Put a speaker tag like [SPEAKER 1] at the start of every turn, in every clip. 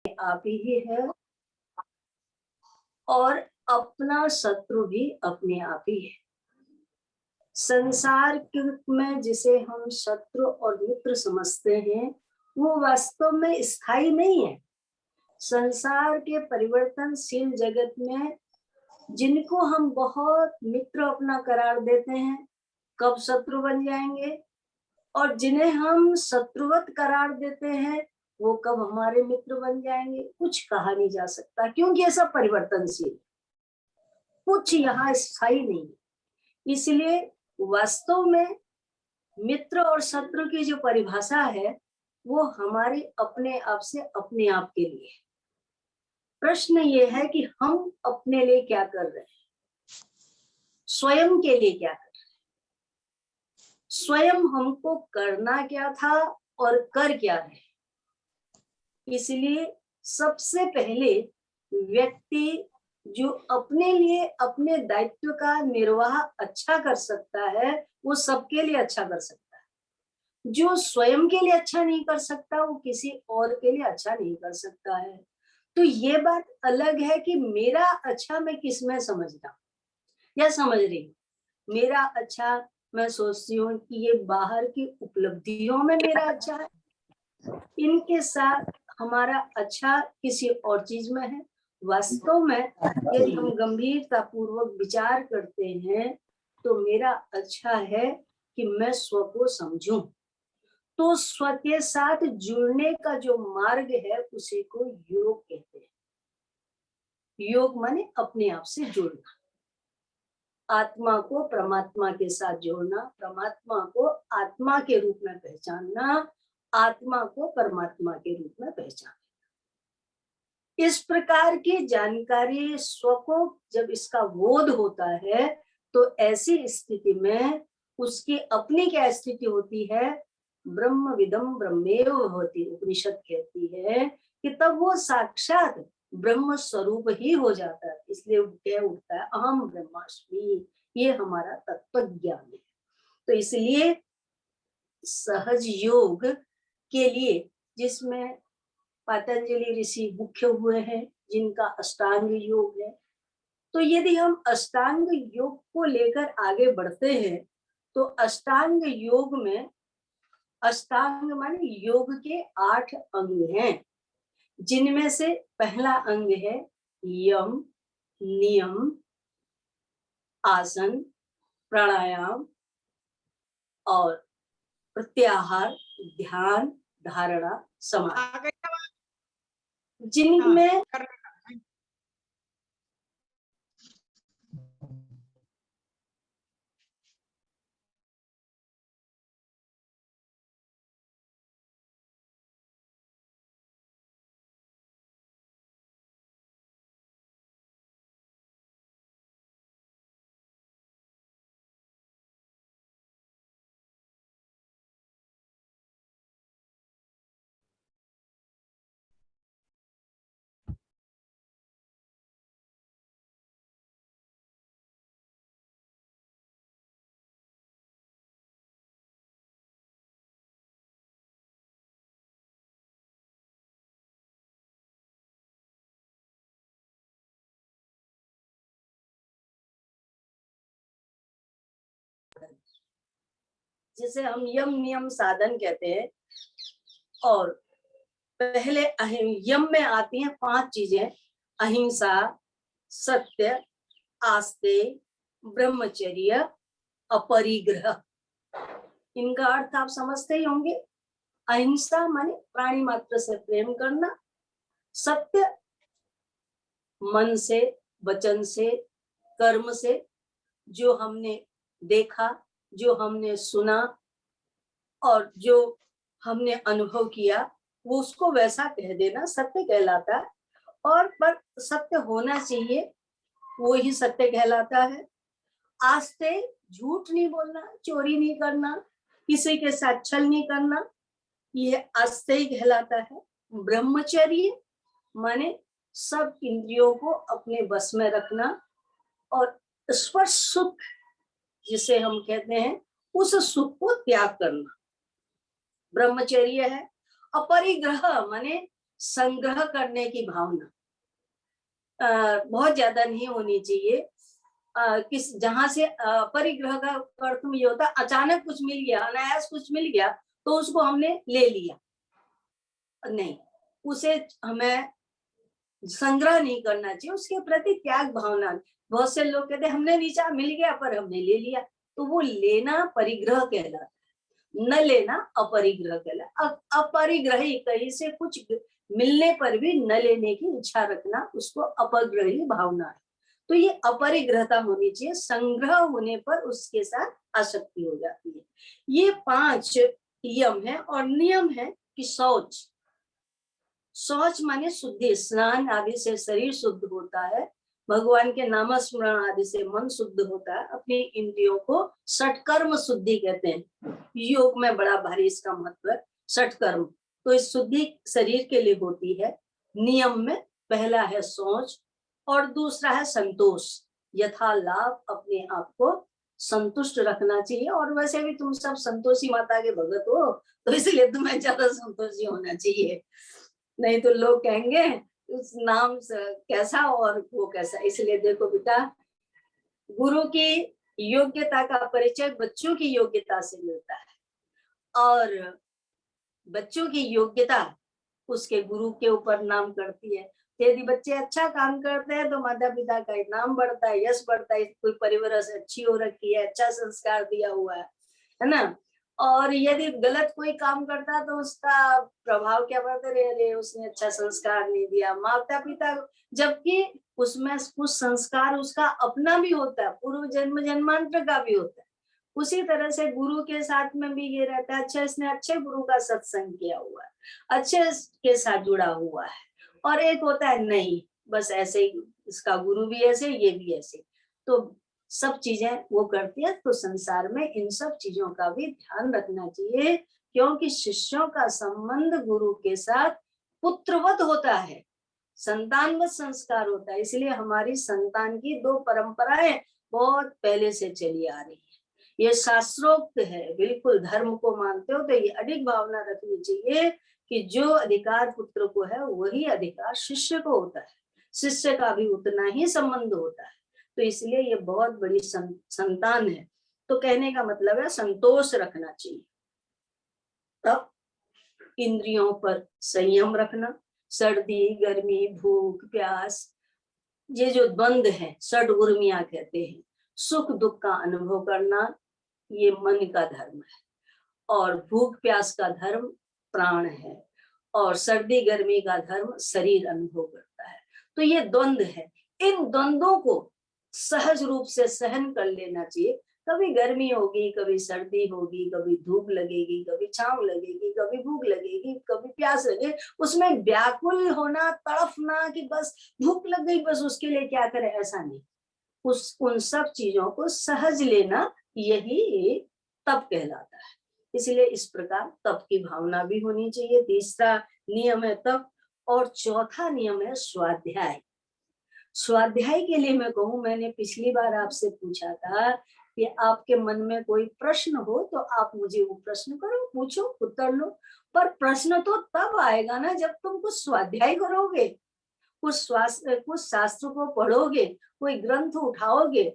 [SPEAKER 1] आप ही है और अपना शत्रु भी अपने आप ही है। संसार में जिसे हम शत्रु और मित्र समझते हैं वो वास्तव में स्थायी नहीं है। संसार के परिवर्तनशील जगत में जिनको हम बहुत मित्र अपना करार देते हैं कब शत्रु बन जाएंगे, और जिन्हें हम शत्रुवत करार देते हैं वो कब हमारे मित्र बन जाएंगे, कुछ कहा नहीं जा सकता, क्योंकि ये सब परिवर्तनशील, कुछ यहाँ स्थायी नहीं है। इसलिए वास्तव में मित्र और शत्रु की जो परिभाषा है वो हमारी अपने आप से अपने आप के लिए। प्रश्न ये है कि हम अपने लिए क्या कर रहे हैं, स्वयं के लिए क्या कर रहे हैं, स्वयं हमको करना क्या था और कर क्या रहे। इसलिए सबसे पहले व्यक्ति जो अपने लिए अपने दायित्व का निर्वाह अच्छा कर सकता है वो सबके लिए अच्छा कर सकता है। जो स्वयं के लिए अच्छा नहीं कर सकता वो किसी और के लिए अच्छा नहीं कर सकता है। तो ये बात अलग है कि मेरा अच्छा मैं किस में समझता या समझ रही हूँ। मेरा अच्छा मैं सोचती हूँ कि ये बाहर की उपलब्धियों में मेरा अच्छा है, इनके साथ हमारा अच्छा किसी और चीज में है। वास्तव में यदि हम गंभीरता पूर्वक विचार करते हैं तो मेरा अच्छा है कि मैं स्व को समझूं। तो स्व के साथ जुड़ने का जो मार्ग है उसी को योग कहते हैं। योग माने अपने आप से जुड़ना, आत्मा को परमात्मा के साथ जोड़ना, परमात्मा को आत्मा के रूप में पहचानना, आत्मा को परमात्मा के रूप में पहचानना। इस प्रकार की जानकारी स्व को जब इसका बोध होता है तो ऐसी स्थिति में उसकी अपनी क्या स्थिति होती है, ब्रह्म विदम ब्रह्मेव होती, उपनिषद कहती है कि तब वो साक्षात ब्रह्म स्वरूप ही हो जाता है। इसलिए कह उठता है अहम ब्रह्मास्मि, ये हमारा तत्व ज्ञान है। तो इसलिए सहज योग के लिए जिसमें पतंजलि ऋषि मुख्य हुए हैं, जिनका अष्टांग योग है, तो यदि हम अष्टांग योग को लेकर आगे बढ़ते हैं तो अष्टांग योग में, अष्टांग माने योग के 8 अंग हैं, जिनमें से पहला अंग है यम, नियम, आसन, प्राणायाम और प्रत्याहार, ध्यान, धारणा, समाधि, जिनमें जिसे हम यम नियम साधन कहते हैं, और पहले यम में आती हैं 5 चीजें, अहिंसा, सत्य, आस्ते, ब्रह्मचर्य, अपरिग्रह। इनका अर्थ आप समझते ही होंगे। अहिंसा माने प्राणी मात्र से प्रेम करना, सत्य मन से, वचन से, कर्म से, जो हमने देखा, जो हमने सुना और जो हमने अनुभव किया वो उसको वैसा कह देना सत्य कहलाता है। और पर सत्य होना चाहिए, वो ही सत्य कहलाता है। आस्ते, झूठ नहीं बोलना, चोरी नहीं करना, किसी के साथ छल नहीं करना, ये आस्ते ही कहलाता है। ब्रह्मचर्य माने सब इंद्रियों को अपने बस में रखना और स्पर्श सुख जिसे हम कहते हैं उस सुख को त्याग करना, ब्रह्मचर्य है। अपरिग्रह माने संग्रह करने की भावना बहुत ज्यादा नहीं होनी चाहिए। किस जहां से परिग्रह का अर्थ में ये होता है अचानक कुछ मिल गया, अनायास कुछ मिल गया तो उसको हमने ले लिया, नहीं, उसे हमें संग्रह नहीं करना चाहिए, उसके प्रति त्याग भावना। बहुत से लोग कहते हैं हमने नीचा मिल गया पर हमने ले लिया, तो वो लेना परिग्रह कहलाता है, न लेना अपरिग्रह कहलाता है। अपरिग्रही कहीं से कुछ मिलने पर भी न लेने की इच्छा रखना, उसको अपग्रही भावना है। तो ये अपरिग्रहता होनी चाहिए, संग्रह होने पर उसके साथ आसक्ति हो जाती है। ये 5 यम है और नियम है कि शौच, शौच माने शुद्धि, स्नान आदि से शरीर शुद्ध होता है, भगवान के नामस्मरण आदि से मन शुद्ध होता है, अपनी इंद्रियों को षटकर्म शुद्धि कहते हैं। योग में बड़ा भारी इसका महत्व है, षटकर्म। तो इस शुद्धि शरीर के लिए होती है। नियम में पहला है शौच और दूसरा है संतोष, यथा लाभ अपने आप को संतुष्ट रखना चाहिए। और वैसे भी तुम सब संतोषी माता के भगत हो, तो इसलिए तुम्हें ज्यादा संतोषी होना चाहिए, नहीं तो लोग कहेंगे उस नाम से कैसा और वो कैसा। इसलिए देखो बेटा, गुरु की योग्यता का परिचय बच्चों की योग्यता से मिलता है, और बच्चों की योग्यता उसके गुरु के ऊपर नाम करती है। यदि बच्चे अच्छा काम करते हैं तो माता पिता का नाम बढ़ता है, यश बढ़ता है, कोई परिवार से अच्छी हो रखी है, अच्छा संस्कार दिया हुआ है ना। और यदि गलत कोई काम करता है तो उसका प्रभाव क्या पड़ता है, अरे उसने अच्छा संस्कार नहीं दिया। माता पिता, जबकि उसमें कुछ संस्कार उसका अपना भी होता है, पूर्व जन्म जन्मांतर का भी होता है। उसी तरह से गुरु के साथ में भी ये रहता है, अच्छा इसने अच्छे गुरु का सत्संग किया हुआ है, अच्छे के साथ जुड़ा हुआ है। और एक होता है नहीं, बस ऐसे ही, इसका गुरु भी ऐसे, ये भी ऐसे, तो सब चीजें वो करती है। तो संसार में इन सब चीजों का भी ध्यान रखना चाहिए, क्योंकि शिष्यों का संबंध गुरु के साथ पुत्रवत होता है, संतानवत संस्कार होता है। इसलिए हमारी संतान की 2 परंपराएं बहुत पहले से चली आ रही है, ये शास्त्रोक्त है। बिल्कुल धर्म को मानते हो तो ये अधिक भावना रखनी चाहिए कि जो अधिकार पुत्र को है वही अधिकार शिष्य को होता है, शिष्य का भी उतना ही संबंध होता है। तो इसलिए ये बहुत बड़ी संतान है। तो कहने का मतलब है संतोष रखना चाहिए। तब इंद्रियों पर संयम रखना, सर्दी गर्मी भूख प्यास, ये जो द्वंद है षड उर्मियां कहते हैं, सुख दुख का अनुभव करना ये मन का धर्म है, और भूख प्यास का धर्म प्राण है, और सर्दी गर्मी का धर्म शरीर अनुभव करता है। तो ये द्वंद है, इन द्वंद्वों को सहज रूप से सहन कर लेना चाहिए। कभी गर्मी होगी, कभी सर्दी होगी, कभी धूप लगेगी, कभी छांव लगेगी, कभी भूख लगेगी, कभी प्यास लगे, उसमें व्याकुल होना, तड़फना कि बस भूख लग गई बस उसके लिए क्या करें, ऐसा नहीं। उन सब चीजों को सहज लेना यही तप कहलाता है। इसलिए इस प्रकार तप की भावना भी होनी चाहिए। तीसरा नियम है तप, और चौथा नियम है स्वाध्याय। स्वाध्याय के लिए मैं कहूँ, मैंने पिछली बार आपसे पूछा था कि आपके मन में कोई प्रश्न हो तो आप मुझे वो प्रश्न करो, पूछो, उत्तर लो। पर प्रश्न तो तब आएगा ना जब तुम कुछ स्वाध्याय करोगे, कुछ शास्त्र को पढ़ोगे, कोई ग्रंथ उठाओगे।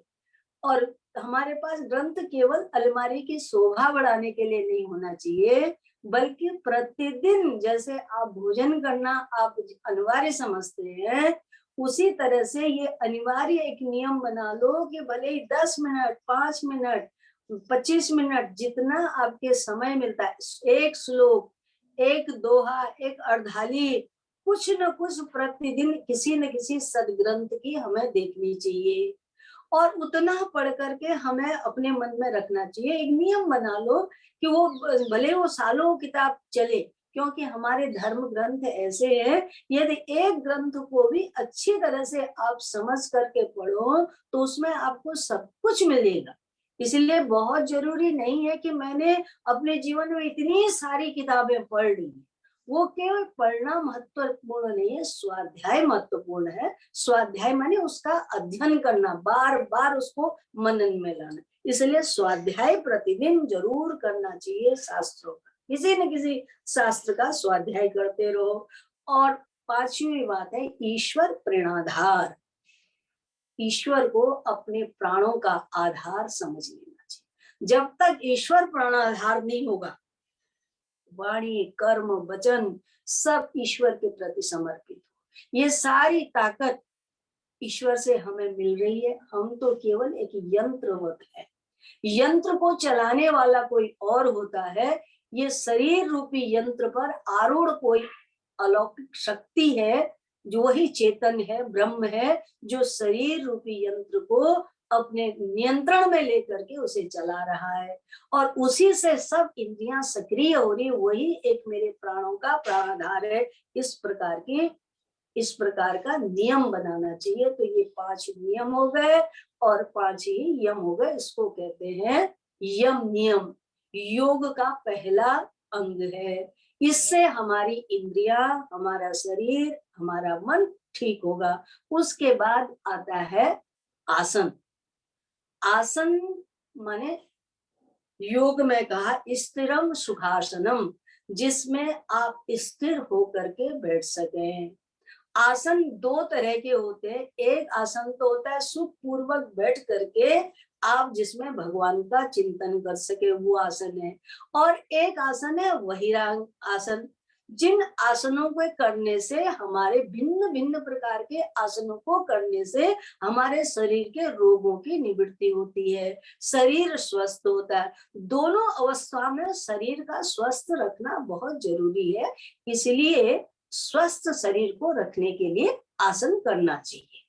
[SPEAKER 1] और हमारे पास ग्रंथ केवल अलमारी की शोभा बढ़ाने के लिए नहीं होना चाहिए, बल्कि प्रतिदिन जैसे आप भोजन करना आप अनिवार्य समझते हैं, उसी तरह से ये अनिवार्य एक नियम बना लो कि भले ही 10 मिनट 5 मिनट 25 मिनट जितना आपके समय मिलता है, एक श्लोक, एक दोहा, एक अर्धाली, कुछ न कुछ प्रतिदिन किसी न किसी सदग्रंथ की हमें देखनी चाहिए, और उतना पढ़ करके हमें अपने मन में रखना चाहिए। एक नियम बना लो कि वो भले वो सालों किताब चले, क्योंकि हमारे धर्म ग्रंथ ऐसे हैं, यदि एक ग्रंथ को भी अच्छी तरह से आप समझ करके पढ़ो तो उसमें आपको सब कुछ मिलेगा। इसलिए बहुत जरूरी नहीं है कि मैंने अपने जीवन में इतनी सारी किताबें पढ़ ली, वो केवल पढ़ना महत्वपूर्ण नहीं है, स्वाध्याय महत्वपूर्ण है। स्वाध्याय माने उसका अध्ययन करना, बार बार उसको मनन में लाना। इसलिए स्वाध्याय प्रतिदिन जरूर करना चाहिए शास्त्रों का, किसी न किसी शास्त्र का स्वाध्याय करते रहो। और पांचवी बात है ईश्वर प्रेरणाधार। ईश्वर को अपने प्राणों का आधार समझ लेना चाहिए। जब तक ईश्वर प्राणाधार नहीं होगा, वाणी कर्म वचन सब ईश्वर के प्रति समर्पित हो। ये सारी ताकत ईश्वर से हमें मिल रही है, हम तो केवल एक यंत्रवत है। यंत्र को चलाने वाला कोई और होता है। ये शरीर रूपी यंत्र पर आरूढ़ कोई अलौकिक शक्ति है, जो वही चेतन है, ब्रह्म है, जो शरीर रूपी यंत्र को अपने नियंत्रण में लेकर के उसे चला रहा है। और उसी से सब इंद्रियां सक्रिय हो रही, वही एक मेरे प्राणों का प्राणाधार है। इस प्रकार का नियम बनाना चाहिए। तो ये 5 नियम हो गए और 5 ही यम हो गए। इसको कहते हैं यम नियम। योग का पहला अंग है। इससे हमारी इंद्रियां, हमारा शरीर, हमारा मन ठीक होगा। उसके बाद आता है आसन। आसन माने योग में कहा स्थिरम सुखासनम, जिसमें आप स्थिर होकर के बैठ सकें। आसन 2 तरह के होते हैं। एक आसन तो होता है सुख पूर्वक बैठ करके आप जिसमें भगवान का चिंतन कर सके, वो आसन है। और एक आसन है वहिरांग आसन। जिन आसनों को करने से, हमारे भिन्न भिन्न प्रकार के आसनों को करने से हमारे शरीर के रोगों की निवृत्ति होती है, शरीर स्वस्थ होता है। दोनों अवस्था में शरीर का स्वस्थ रखना बहुत जरूरी है। इसलिए स्वस्थ शरीर को रखने के लिए आसन करना चाहिए।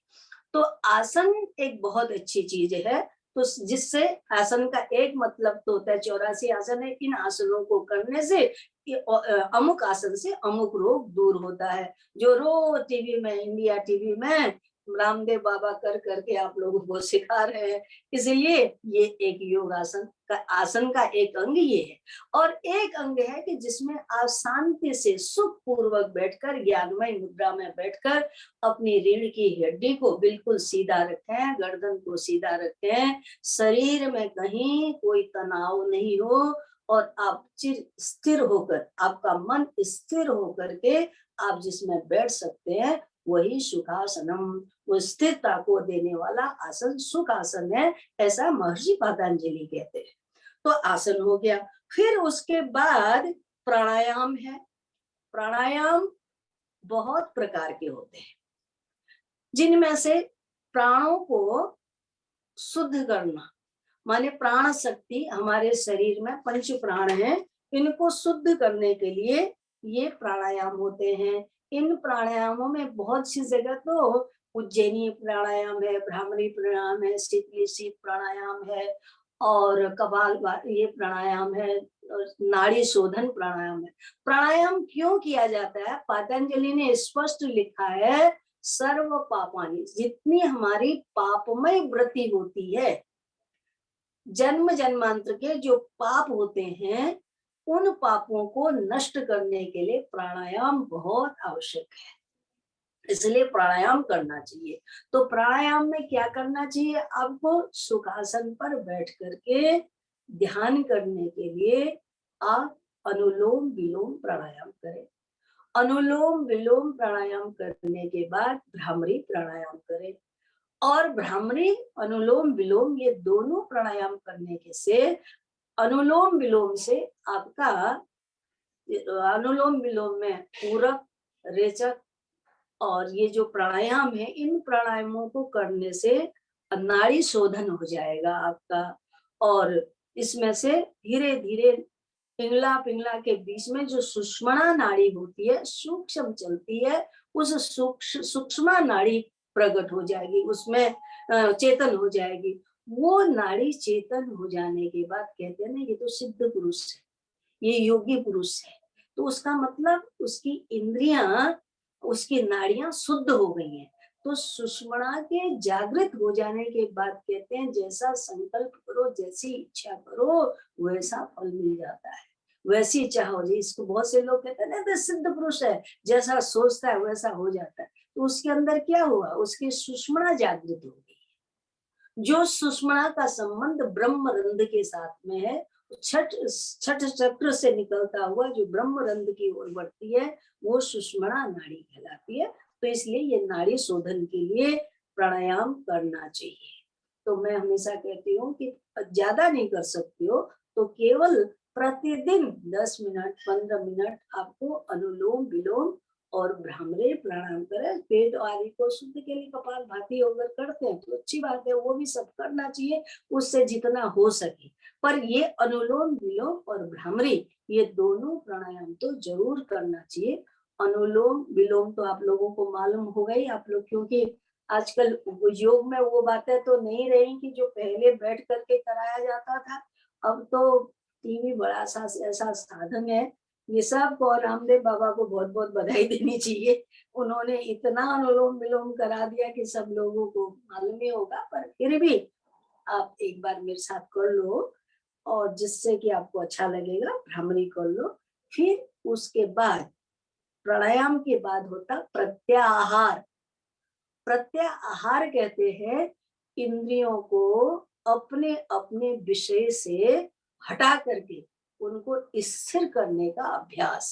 [SPEAKER 1] तो आसन एक बहुत अच्छी चीज है। तो जिससे आसन का एक मतलब तो होता है 84 आसन है। इन आसनों को करने से अमुक आसन से अमुक रोग दूर होता है। जो रोज टीवी में, इंडिया टीवी में रामदेव बाबा कर करके आप लोगों को सिखा रहे हैं। इसलिए ये एक योग आसन का एक अंग ये है। और एक अंग है कि जिसमें आप शांति से सुख पूर्वक बैठकर, ज्ञानमय मुद्रा में बैठकर अपनी रीढ़ की हड्डी को बिल्कुल सीधा रखें, गर्दन को सीधा रखें, शरीर में कहीं कोई तनाव नहीं हो और आप स्थिर होकर, आपका मन स्थिर होकर के आप जिसमें बैठ सकते हैं, वही सुखासनम। वो स्थिरता को देने वाला आसन सुखासन है, ऐसा महर्षि पतंजलि कहते हैं। तो आसन हो गया। फिर उसके बाद प्राणायाम है। प्राणायाम बहुत प्रकार के होते हैं, जिनमें से प्राणों को शुद्ध करना, माने प्राण शक्ति हमारे शरीर में 5 प्राण हैं, इनको शुद्ध करने के लिए ये प्राणायाम होते हैं। इन प्राणायामों में बहुत सी जगह तो उज्जैनी प्राणायाम है, भ्रामरी प्राणायाम है, शीतली प्राणायाम है और कपाल ये प्राणायाम है, नाड़ी शोधन प्राणायाम है। प्राणायाम क्यों किया जाता है? पतंजलि ने स्पष्ट लिखा है, सर्व पापानि, जितनी हमारी पापमय वृत्ति होती है, जन्म जन्मांतर के जो पाप होते हैं, उन पापों को नष्ट करने के लिए प्राणायाम बहुत आवश्यक है। इसलिए प्राणायाम करना चाहिए। तो प्राणायाम में क्या करना चाहिए? आपको सुखासन पर बैठ करके ध्यान करने के लिए आप अनुलोम विलोम प्राणायाम करें। अनुलोम विलोम प्राणायाम करने के बाद भ्रामरी प्राणायाम करें। और भ्रामरी, अनुलोम विलोम, ये दोनों प्राणायाम करने के से अनुलोम विलोम से आपका, अनुलोम विलोम में पूरक, रेचक और ये जो प्राणायाम है, इन प्राणायामों को करने से नाड़ी शोधन हो जाएगा आपका। और इसमें से धीरे धीरे पिंगला पिंगला के बीच में जो सुषुम्ना नाड़ी होती है, सूक्ष्म चलती है, उस सूक्ष्म नाड़ी प्रकट हो जाएगी, उसमें चेतन हो जाएगी। वो नाड़ी चेतन हो जाने के बाद कहते हैं ना, ये तो सिद्ध पुरुष है, ये योगी पुरुष है। तो उसका मतलब उसकी इंद्रियां, उसकी नाड़ियां शुद्ध हो गई हैं। तो सुषुम्ना के जागृत हो जाने के बाद कहते हैं, जैसा संकल्प करो, जैसी इच्छा करो, वैसा फल मिल जाता है, वैसी चाह हो जाए। इसको बहुत से लोग कहते हैं ना, तो सिद्ध पुरुष है, जैसा सोचता है वैसा हो जाता है। तो उसके अंदर क्या हुआ? उसकी सुषुम्ना जागृत हो गई। जो सुषुम्ना का संबंध ब्रह्म रंध्र के साथ में है, छठ छठ चक्र से निकलता हुआ जो ब्रह्मरंध्र की ओर बढ़ती है वो सुषुम्ना नाड़ी कहलाती है। तो इसलिए ये नाड़ी शोधन के लिए प्राणायाम करना चाहिए। तो मैं हमेशा कहती हूँ कि ज्यादा नहीं कर सकते हो तो केवल प्रतिदिन 10 मिनट 15 मिनट आपको अनुलोम विलोम और भ्रामरी प्राणायाम करें। पेट आदि को शुद्ध के लिए कपालभाति अगर करते हैं तो अच्छी बात है, वो भी सब करना चाहिए उससे जितना हो सके। पर ये अनुलोम विलोम और भ्रामरी ये दोनों प्राणायाम तो जरूर करना चाहिए। अनुलोम विलोम तो आप लोगों को मालूम हो गई, आप लोग क्योंकि आजकल योग में वो बातें तो नहीं रही कि जो पहले बैठ करके कराया जाता था। अब तो टीवी बड़ा सा ऐसा साधन है। ये सब को रामदेव बाबा को बहुत बहुत बधाई देनी चाहिए। उन्होंने इतना अनुलोम विलोम करा दिया कि सब लोगों को मालूम ही होगा, पर फिर भी आप एक बार मेरे साथ कर लो और जिससे कि आपको अच्छा लगेगा। भ्रामरी कर लो, फिर उसके बाद प्राणायाम के बाद होता प्रत्याहार। प्रत्याहार कहते हैं इंद्रियों को अपने अपने विषय से हटा करके उनको स्थिर करने का अभ्यास।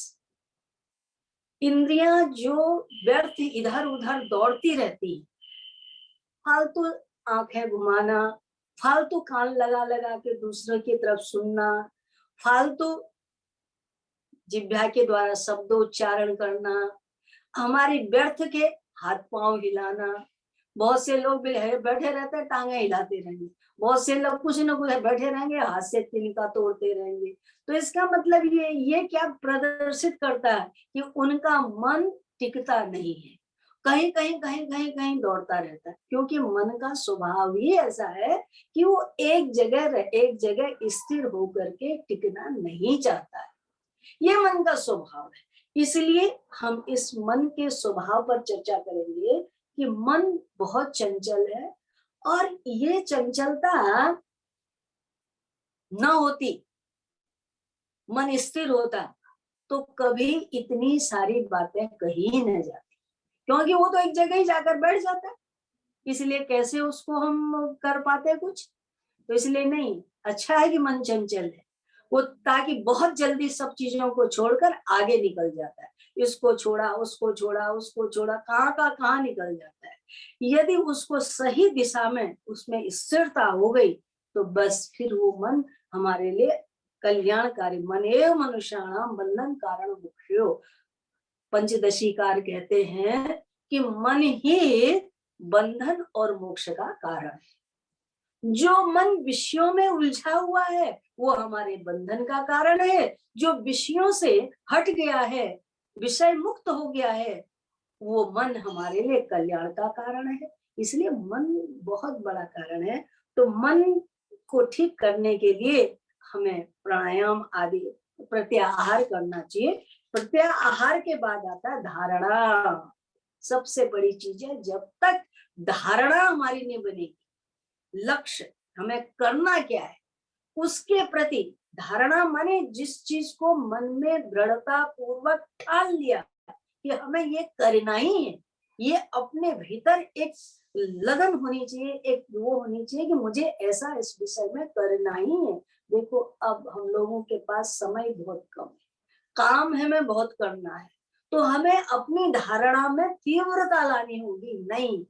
[SPEAKER 1] इंद्रियां जो व्यर्थ इधर उधर दौड़ती रहती, फालतू आंखें घुमाना, फालतू कान लगा लगा के दूसरों की तरफ सुनना, फालतू जिह्वा के द्वारा शब्दोच्चारण करना, हमारी व्यर्थ के हाथ पांव हिलाना। बहुत से लोग भी बैठे रहते हैं टांगे हिलाते रहेंगे, बहुत से लोग कुछ न कुछ बैठे रहेंगे हाथ से तिनका तोड़ते रहेंगे। तो इसका मतलब ये क्या प्रदर्शित करता है कि उनका मन टिकता नहीं है, कहीं कहीं कहीं कहीं कहीं दौड़ता रहता है। क्योंकि मन का स्वभाव ही ऐसा है कि वो एक जगह स्थिर होकर के टिकना नहीं चाहता है। ये मन का स्वभाव है। इसलिए हम इस मन के स्वभाव पर चर्चा करेंगे कि मन बहुत चंचल है, और ये चंचलता न होती, मन स्थिर होता तो कभी इतनी सारी बातें कही न जाती। क्योंकि वो तो एक जगह ही जाकर बैठ जाता है, इसलिए कैसे उसको हम कर पाते कुछ। तो इसलिए नहीं, अच्छा है कि मन चंचल है वो, ताकि बहुत जल्दी सब चीजों को छोड़कर आगे निकल जाता है। इसको छोड़ा उसको छोड़ा उसको छोड़ा, कहाँ का कहाँ निकल जाता है। यदि उसको सही दिशा में उसमें स्थिरता हो गई तो बस फिर वो मन हमारे लिए कल्याणकारी। मन एव मनुष्याणाम बंधन कारण मुख्यो। पंचदशीकार कहते हैं कि मन ही बंधन और मोक्ष का कारण है। जो मन विषयों में उलझा हुआ है वो हमारे बंधन का कारण है, जो विषयों से हट गया है, विषय मुक्त हो गया है, वो मन हमारे लिए कल्याण का कारण है। इसलिए मन बहुत बड़ा कारण है। तो मन को ठीक करने के लिए हमें प्राणायाम आदि प्रत्याहार करना चाहिए। प्रत्याहार के बाद आता है धारणा। सबसे बड़ी चीज है, जब तक धारणा हमारी नहीं बनेगी, लक्ष्य हमें करना क्या है उसके प्रति धारणा, माने जिस चीज को मन में दृढ़ता पूर्वक ठान लिया कि हमें ये करना ही है, ये अपने भीतर एक लगन होनी चाहिए, एक वो होनी चाहिए कि मुझे ऐसा इस विषय में करना ही है। देखो अब हम लोगों के पास समय बहुत कम है, काम हमें बहुत करना है, तो हमें अपनी धारणा में तीव्रता लानी होगी। नहीं,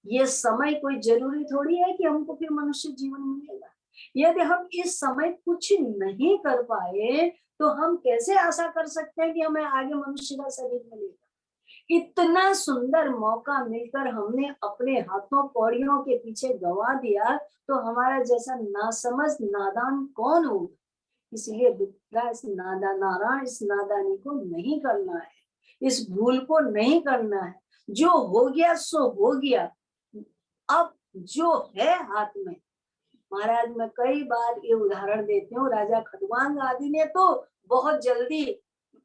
[SPEAKER 1] ये समय कोई जरूरी थोड़ी है कि हमको फिर मनुष्य जीवन मिलेगा। यदि हम इस समय कुछ नहीं कर पाए तो हम कैसे आशा कर सकते हैं कि हमें आगे मनुष्य का शरीर मिलेगा। इतना सुंदर मौका मिलकर हमने अपने हाथों कौड़ियों के पीछे गंवा दिया, तो हमारा जैसा नासमझ नादान कौन होगा। इसलिए इस नारायण इस नादानी को नहीं करना है, इस भूल को नहीं करना है। जो हो गया सो हो गया, अब जो है हाथ में। महाराज मैं कई बार ये उदाहरण देती हूँ, राजा खटवांग आदि ने तो बहुत जल्दी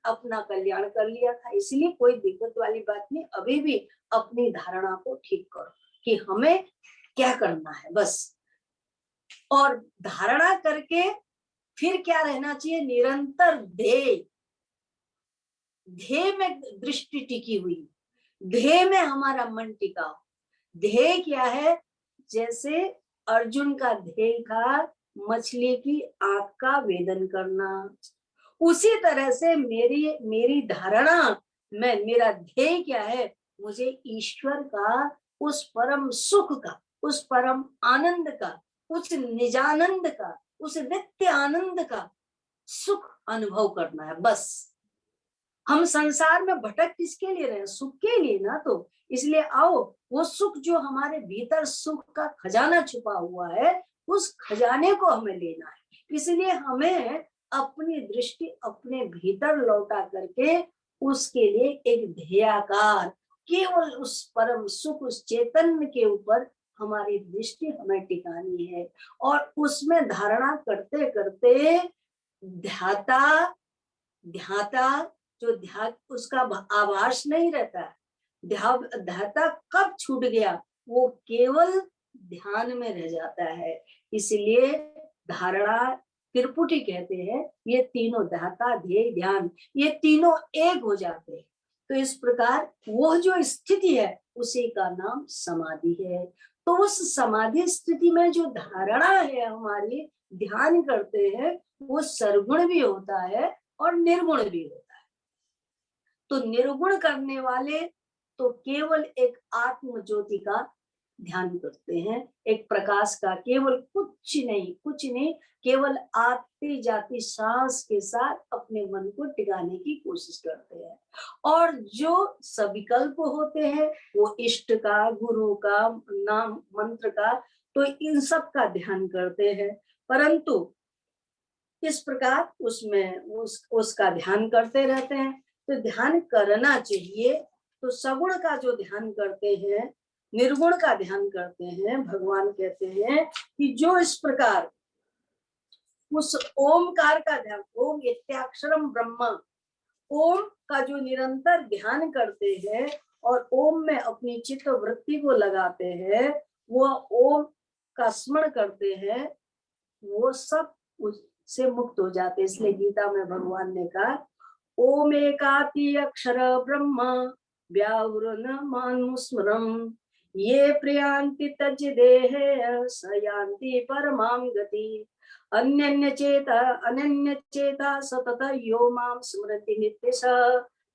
[SPEAKER 1] अपना कल्याण कर लिया था। इसलिए कोई दिक्कत वाली बात नहीं, अभी भी अपनी धारणा को ठीक करो कि हमें क्या करना है बस। और धारणा करके फिर क्या रहना चाहिए, निरंतर ध्येय, ध्येय में दृष्टि टिकी हुई, ध्येय में हमारा मन टिका हो। ध्येय क्या है, जैसे अर्जुन का ध्येय था मछली की आंख का वेदन करना। उसी तरह से मेरी मेरी धारणा, मेरा ध्येय क्या है, मुझे ईश्वर का, उस परम सुख का, उस परम आनंद का, उस निजानंद का, उस नित्य आनंद का सुख अनुभव करना है। बस हम संसार में भटक किसके लिए रहे? सुख के लिए ना। तो इसलिए आओ, वो सुख जो हमारे भीतर सुख का खजाना छुपा हुआ है, उस खजाने को हमें लेना है। इसलिए हमें अपनी दृष्टि अपने भीतर लौटा करके उसके लिए एक ध्येयाकार, केवल उस परम सुख, उस चैतन्य के ऊपर हमारी दृष्टि हमें टिकानी है। और उसमें धारणा करते करते ध्याता ध्याता जो उसका आभास नहीं रहता। ध्याता कब छूट गया, वो केवल ध्यान में रह जाता है। इसलिए धारणा त्रिपुटी कहते हैं, ये तीनों ध्याता ध्येय ध्यान, ये तीनों एक हो जाते हैं। तो इस प्रकार वो जो स्थिति है उसी का नाम समाधि है। तो उस समाधि स्थिति में जो धारणा है हमारी, ध्यान करते हैं, वो सरगुण भी होता है और निर्गुण भी होता है। तो निर्गुण करने वाले तो केवल एक आत्म ज्योति का ध्यान करते हैं, एक प्रकाश का, केवल कुछ नहीं, केवल आती जाती सांस के साथ अपने मन को टिकाने की कोशिश करते हैं। और जो सविकल्प होते हैं, वो इष्ट का, गुरु का, नाम मंत्र का, तो इन सब का ध्यान करते हैं। परंतु इस प्रकार उसमें उसका ध्यान करते रहते हैं। तो ध्यान करना चाहिए। तो सगुण का जो ध्यान करते हैं, निर्गुण का ध्यान करते हैं, भगवान कहते हैं कि जो इस प्रकार उस ओमकार का ध्यान, ओम इत्याक्षरम ब्रह्म, ओम का जो निरंतर ध्यान करते हैं और ओम में अपनी चित्त वृत्ति को लगाते हैं, वो ओम का स्मरण करते हैं, वो सब उससे मुक्त हो जाते। इसलिए गीता में भगवान ने कहा, ओम एकाति अक्षर ब्रह्म व्यावृन मानुस्मरम ये प्रयांति तज देह स यान्ति परमां गति अन्य चेता सतत यो मां स्मरति नित्यश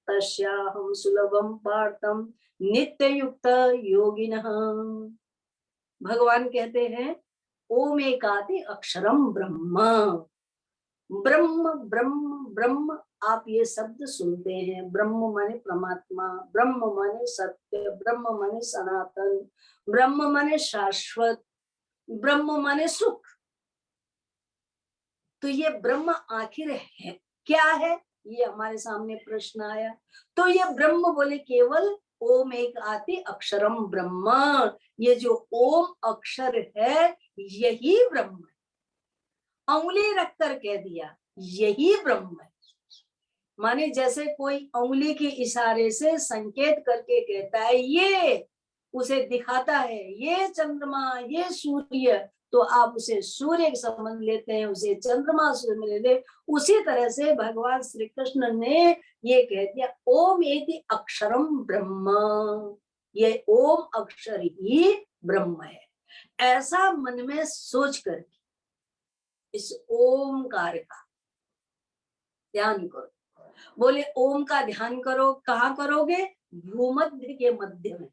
[SPEAKER 1] तस्याहं सुलभं पार्थं नित्य युक्त योगिनः। भगवान कहते हैं, ओम एकाति अक्षरम ब्रह्म, ब्रह्म ब्रह्म ब्रह्म, आप ये शब्द सुनते हैं। ब्रह्म माने परमात्मा, ब्रह्म माने सत्य, ब्रह्म माने सनातन, ब्रह्म माने शाश्वत, ब्रह्म माने सुख। तो ये ब्रह्म आखिर है क्या है, ये हमारे सामने प्रश्न आया। तो ये ब्रह्म बोले केवल ओम एक आति अक्षरम ब्रह्म, ये जो ओम अक्षर है यही ब्रह्म है। उंगली रखकर कह दिया यही ब्रह्म है। माने जैसे कोई उंगली के इशारे से संकेत करके कहता है, ये उसे दिखाता है, ये चंद्रमा, ये सूर्य, तो आप उसे सूर्य समझ लेते हैं, उसे चंद्रमा समझ लेते। उसी तरह से भगवान श्री कृष्ण ने ये कह दिया, ओम एति अक्षरम ब्रह्म, ये ओम अक्षर ही ब्रह्म है। ऐसा मन में सोच कर इस ओमकार का ध्यान करो। बोले ओम का ध्यान करो, कहाँ करोगे? भूमध्य के मध्य में,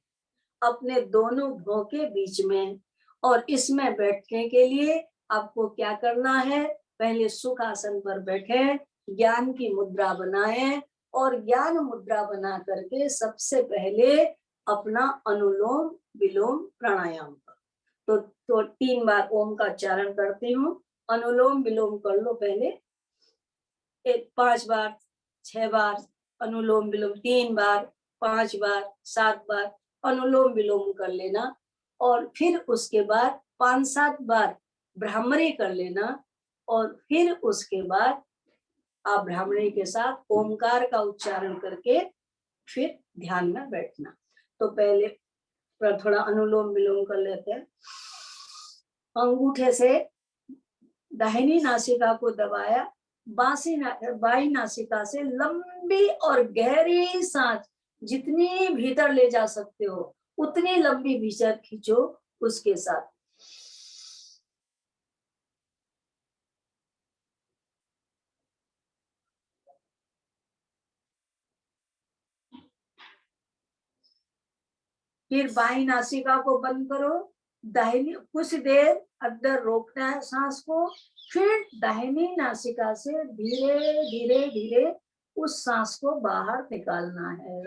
[SPEAKER 1] अपने दोनों भौं के बीच में। और इसमें बैठने के लिए आपको क्या करना है? पहले सुख आसन पर बैठे, ज्ञान की मुद्रा बनाए, और ज्ञान मुद्रा बना करके सबसे पहले अपना अनुलोम विलोम प्राणायाम करो। तो 3 बार ओम का उच्चारण करती हूँ, अनुलोम विलोम कर लो पहले, 5 बार, 6 बार अनुलोम विलोम, 3 बार, 5 बार, 7 बार अनुलोम विलोम कर लेना। और फिर उसके बाद 5-7 बार भ्रामरी कर लेना। और फिर उसके बाद आप भ्रामरी के साथ ओमकार का उच्चारण करके फिर ध्यान में बैठना। तो पहले थोड़ा अनुलोम विलोम कर लेते हैं। अंगूठे से दाहिनी नासिका को दबाया, बाई नासिका से लंबी और गहरी सांस जितनी भीतर ले जा सकते हो उतनी लंबी भीतर खींचो। उसके साथ फिर बाई नासिका को बंद करो, दाहिनी कुछ देर अंदर रोकना है सांस को, फिर दाहिनी नासिका से धीरे धीरे धीरे उस सांस को बाहर निकालना है।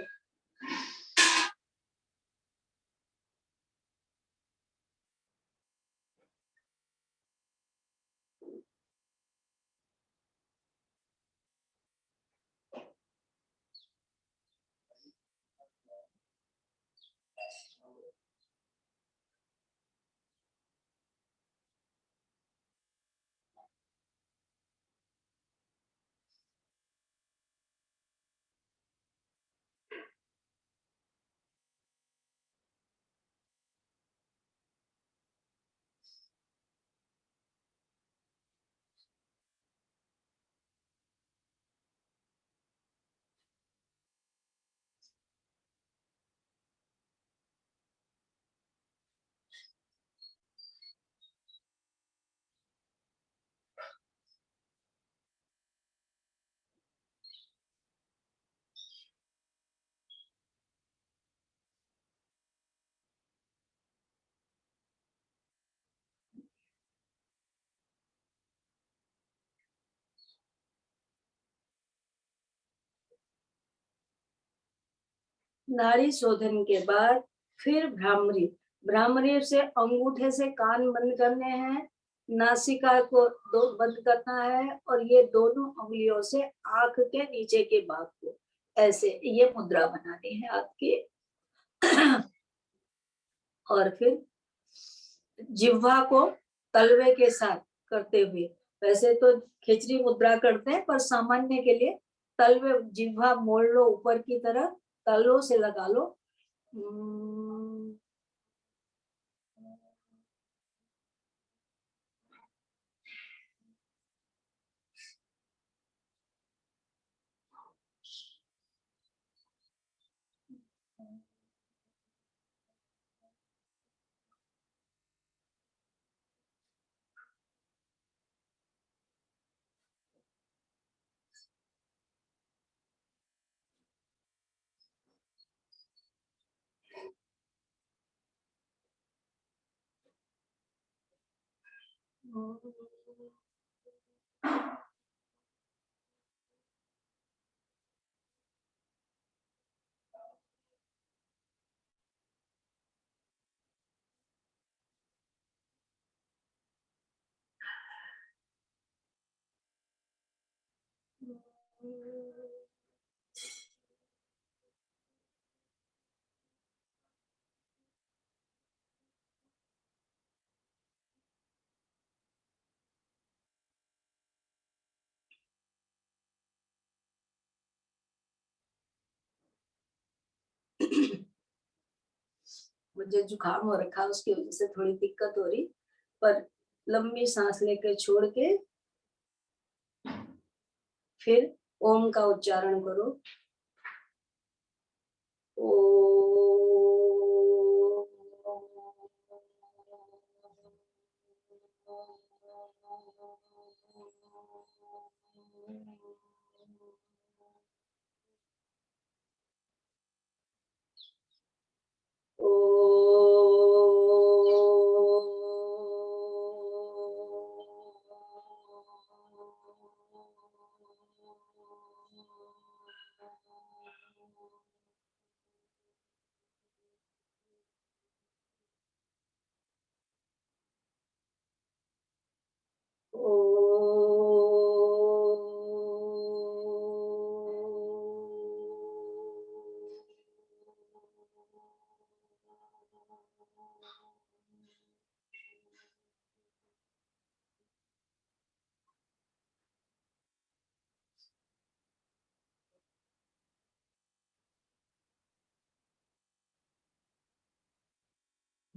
[SPEAKER 1] नाड़ी शोधन के बाद फिर भ्रामरी, भ्रामरी से अंगूठे से कान बंद करने हैं, नासिका को दो बंद करना है, और ये दोनों उंगलियों से आंख के नीचे के भाग को ऐसे ये मुद्रा बनानी है आपकी। और फिर जिह्वा को तलवे के साथ करते हुए, वैसे तो खिचड़ी मुद्रा करते हैं पर सामान्य के लिए तलवे, जिह्वा मोड़ लो ऊपर की तरफ, तलवों से लगा लो। मुझे जुकाम हो रखा, उसकी वजह से थोड़ी दिक्कत हो रही, पर लंबी सांस लेकर छोड़ के फिर ओम का उच्चारण करो।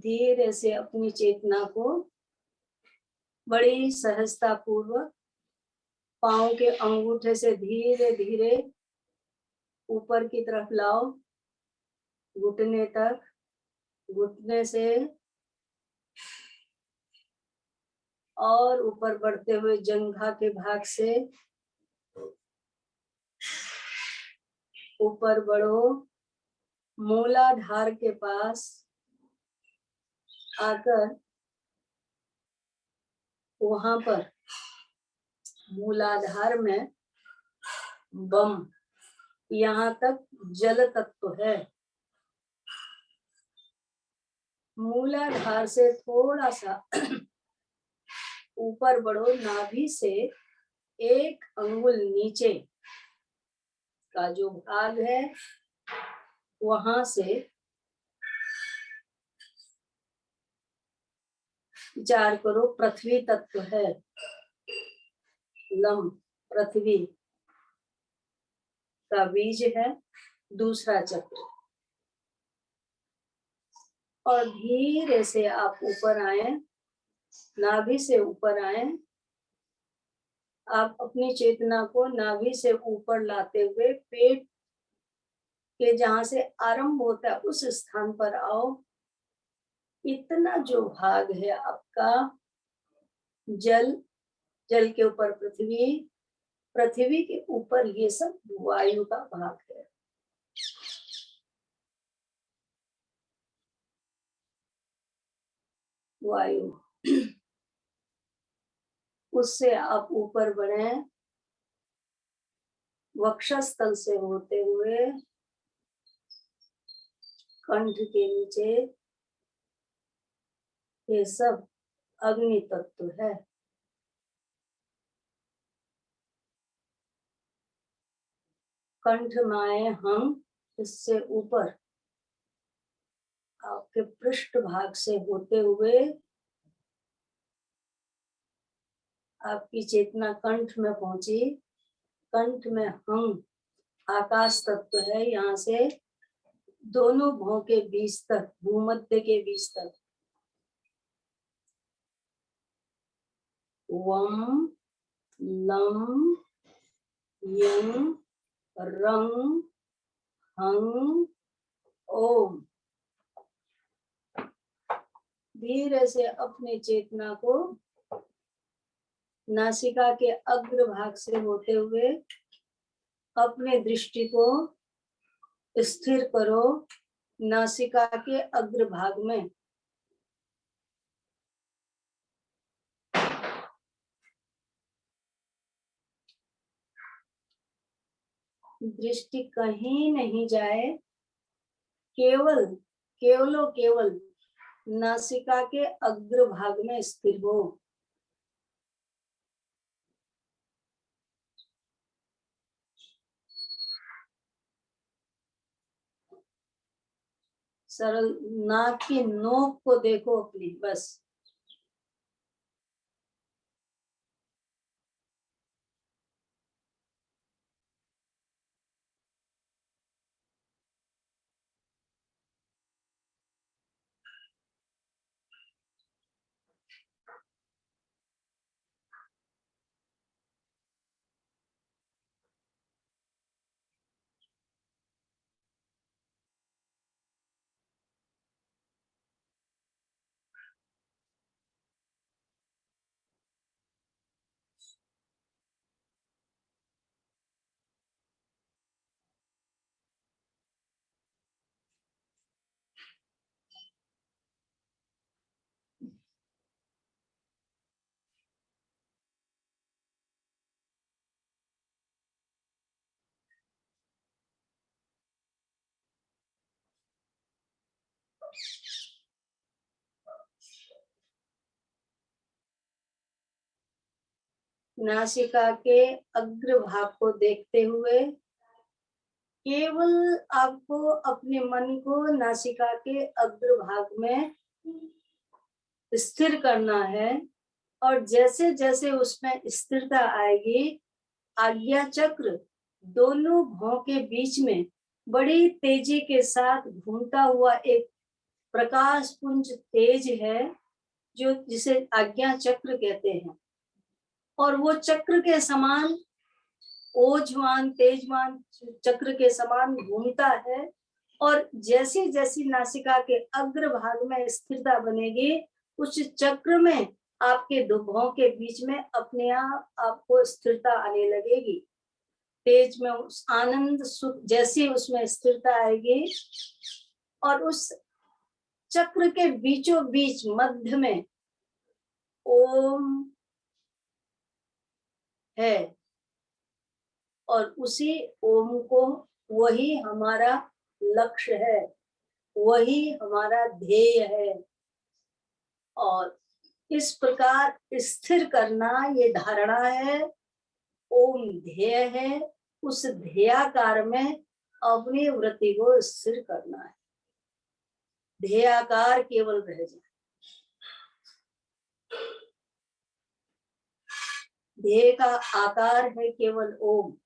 [SPEAKER 1] धीरे से अपनी चेतना को बड़ी सहजता पूर्वक पांव के अंगूठे से धीरे धीरे ऊपर की तरफ लाओ, घुटने तक, घुटने से और ऊपर बढ़ते हुए जंघा के भाग से ऊपर बढ़ो, मूलाधार के पास आकर वहां पर मूलाधार में बम, यहाँ तक जल तत्व है। मूलाधार से थोड़ा सा ऊपर बढ़ो, नाभि से 1 अंगुल नीचे का जो भाग है वहां से विचार करो, पृथ्वी तत्व है। लम पृथ्वी का बीज है, दूसरा चक्र। और धीरे से आप ऊपर आए, नाभि से ऊपर आए। आप अपनी चेतना को नाभि से ऊपर लाते हुए पेट के जहां से आरंभ होता है उस स्थान पर आओ। इतना जो भाग है आपका, जल, जल के ऊपर पृथ्वी, पृथ्वी के ऊपर ये सब वायु का भाग है। वायु, उससे आप ऊपर बढ़े, वक्षस्थल से होते हुए कंठ के नीचे, ये सब अग्नि तत्व है। कंठ माए हम, इससे ऊपर आपके पृष्ठ भाग से होते हुए आपकी चेतना कंठ में पहुंची। कंठ में हम आकाश तत्व है, यहाँ से दोनों भौं के बीच तक, भूमध्य के बीच तक वम लम यं रंग हंग ओम। धीरे से अपनी चेतना को नासिका के अग्र भाग से होते हुए अपने दृष्टि को स्थिर करो नासिका के अग्र भाग में। दृष्टि कहीं नहीं जाए, केवल केवलो केवल नासिका के अग्र भाग में स्थिर हो। सरल नाक की नोक को देखो अपनी, बस। नासिका के अग्र भाग को देखते हुए केवल आपको अपने मन को नासिका के अग्र भाग में स्थिर करना है। और जैसे जैसे उसमें स्थिरता आएगी, आज्ञा चक्र दोनों भौं के बीच में बड़ी तेजी के साथ घूमता हुआ एक प्रकाश पुंज तेज है, जो जिसे आज्ञा चक्र कहते हैं। और वो चक्र के समान, ओजवान तेजवान चक्र के समान घूमता है। और जैसी जैसी नासिका के अग्र भाग में स्थिरता बनेगी, उस चक्र में आपके दो भौं के बीच में अपने आप आपको स्थिरता आने लगेगी। तेज में उस आनंद सुख जैसी उसमें स्थिरता आएगी, और उस चक्र के बीचों बीच मध्य में ओम है, और उसी ओम को, वही हमारा लक्ष्य है, वही हमारा ध्येय है। और इस प्रकार स्थिर करना ये धारणा है, ओम ध्येय है, उस ध्येयाकार में अपनी वृत्ति को स्थिर करना है। ध्येयाकार केवल रह जाए, ध्येय का आकार है केवल ओम।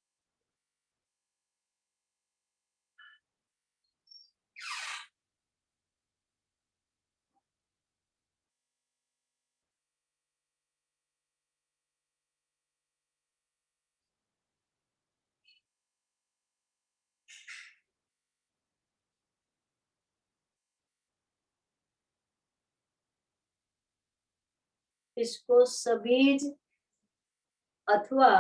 [SPEAKER 1] इसको सबीज अथवा